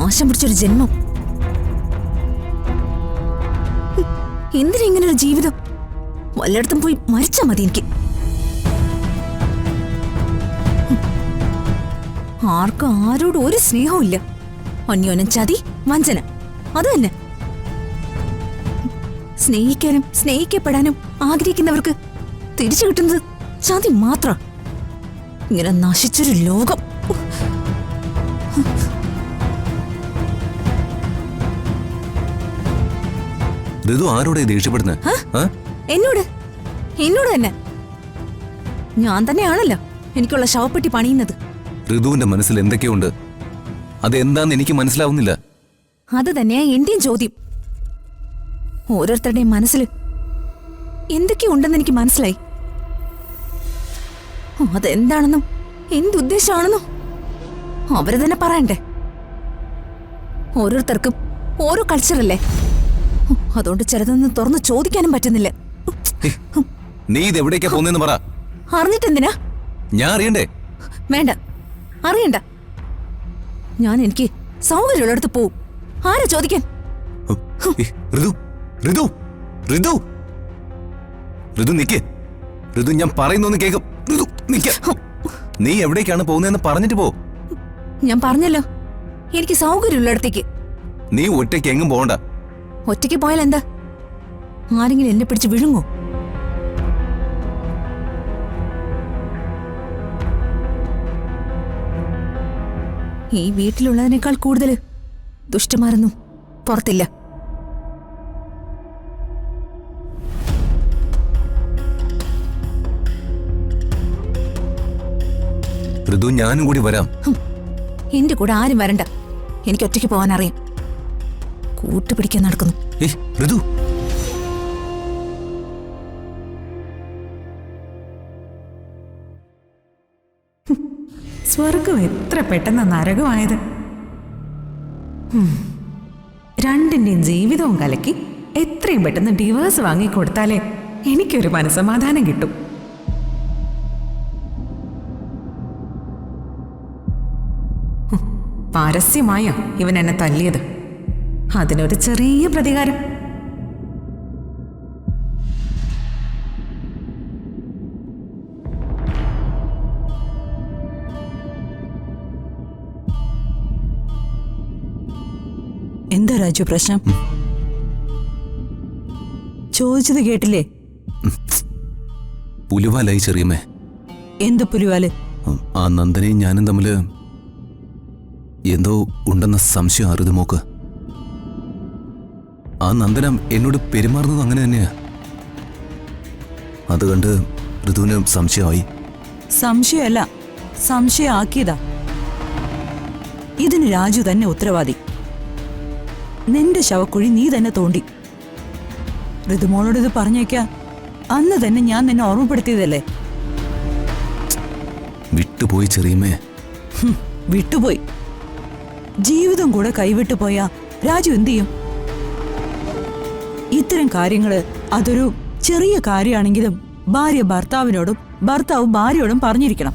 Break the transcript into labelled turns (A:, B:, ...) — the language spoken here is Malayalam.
A: നാശം പിടിച്ചൊരു ജന്മം. എന്തിനാ ഇങ്ങനെ ഒരു ജീവിതം? വല്ലയിടത്തും പോയി മരിച്ചാ മതി എനിക്ക്. ആർക്കും ആരോടും ഒരു സ്നേഹവും ഇല്ല. അന്യോന്യം ചതി, വഞ്ചന, അത് തന്നെ. സ്നേഹിക്കാനും സ്നേഹിക്കപ്പെടാനും ആഗ്രഹിക്കുന്നവർക്ക് തിരിച്ചു കിട്ടുന്നത് ചതി മാത്രം. ഇങ്ങനെ നശിച്ചൊരു ലോകം.
B: ആരോടെ ദേഷ്യപ്പെടുന്നത്?
A: എന്നോട് എന്നോട് തന്നെ. ഞാൻ തന്നെയാണല്ലോ എനിക്കുള്ള ശവപ്പെട്ടി പണിയുന്നത്.
B: ഋതുവിന്റെ മനസ്സിൽ എന്തൊക്കെയുണ്ട്, അതെന്താന്ന് എനിക്ക് മനസ്സിലാവുന്നില്ല.
A: അത് തന്നെയാ എന്റെയും ചോദ്യം. ഓരോരുത്തരുടെയും മനസ്സിൽ എന്തൊക്കെയുണ്ടെന്ന് എനിക്ക് മനസ്സിലായി. അതെന്താണെന്നും എന്തുദ്ദേശമാണെന്നും അവര് തന്നെ പറയണ്ടേ. ഓരോരുത്തർക്കും ഓരോ കൾച്ചറല്ലേ, അതുകൊണ്ട് ചിലതൊന്നും തുറന്ന് ചോദിക്കാനും പറ്റുന്നില്ല.
B: നീ ഇത് എവിടേക്കാ പോന്നെന്ന് പറ.
A: അറിഞ്ഞിട്ടെന്തിനാ? ഞാൻ
B: അറിയണ്ടേ?
A: വേണ്ട, അറിയണ്ട. ഞാൻ എനിക്ക് സൗകര്യമുള്ളിടത്ത് പോവും. ആരാ ചോദിക്കാൻ?
B: ഋതു ഋതു ഋതു ഋതു നിക്ക്. ഋതു ഞാൻ പറയുന്നൊന്ന് കേൾക്കും. ഋതു നിക്ക്. നീ എവിടേക്കാണ് പോകുന്നതെന്ന് പറഞ്ഞിട്ട് പോ.
A: ഞാൻ പറഞ്ഞല്ലോ, എനിക്ക് സൗകര്യമുള്ളിടത്തേക്ക്.
B: നീ ഒറ്റയ്ക്ക് എങ്ങും പോകണ്ട.
A: ഒറ്റയ്ക്ക് പോയാൽ എന്താ? ആരെങ്കിലും എന്നെ പിടിച്ച് വിഴുങ്ങോ? ഈ വീട്ടിലുള്ളതിനേക്കാൾ കൂടുതൽ ദുഷ്ടന്മാരൊന്നും പുറത്തില്ല.
B: ഋതു ഞാനും കൂടി വരാം.
A: എന്റെ കൂടെ ആരും വരണ്ട. എനിക്ക് ഒറ്റയ്ക്ക് പോകാൻ അറിയാം. കൂട്ടുപിടിക്കാൻ നടക്കുന്നു.
B: ഋതു
C: സ്വർഗം എത്ര പെട്ടെന്ന് നരകമായത്. രണ്ടിന്റെയും ജീവിതവും കലക്കി എത്രയും പെട്ടെന്ന് ഡിവേഴ്സ് വാങ്ങിക്കൊടുത്താലേ എനിക്കൊരു മനസമാധാനം കിട്ടും. പരസ്യമായ ഇവൻ എന്നെ തല്ലിയത്, അതിനൊരു ചെറിയ പ്രതികാരം.
D: എന്താ രാജു പ്രശ്നം? ചോദിച്ചത് കേട്ടില്ലേ?
B: പുലിവാലായി ചെറിയമ്മേ.
D: എന്ത് പുലിവാല്?
B: ആ നന്ദനയും ഞാനും തമ്മില് എന്തോ ഉണ്ടെന്ന സംശയം അറിത് മോക്ക്. ആ നന്ദനം എന്നോട് പെരുമാറുന്നത് അങ്ങനെ തന്നെയാ. അത് കണ്ട് ഋതുവിന് സംശയമായി.
D: സംശയമല്ല, സംശയമാക്കിയതാ. ഇതിന് രാജു തന്നെ ഉത്തരവാദി. നിന്റെ ശവക്കുഴി നീ തന്നെ തോണ്ടി. ഋതുമോളോട് ഇത് പറഞ്ഞേക്കാൻ അന്ന് തന്നെ ഞാൻ നിന്നെ ഓർമ്മപ്പെടുത്തിയതല്ലേ?
B: വിട്ടുപോയി ചെറിയമ്മേ.
D: വിട്ടുപോയി. ജീവിതം കൂടെ കൈവിട്ടു പോയാ രാജു എന്തു ചെയ്യും? ഇത്തരം കാര്യങ്ങള് അതൊരു ചെറിയ കാര്യമാണെങ്കിലും ഭാര്യ ഭർത്താവിനോടും ഭർത്താവ് ഭാര്യയോടും പറഞ്ഞിരിക്കണം.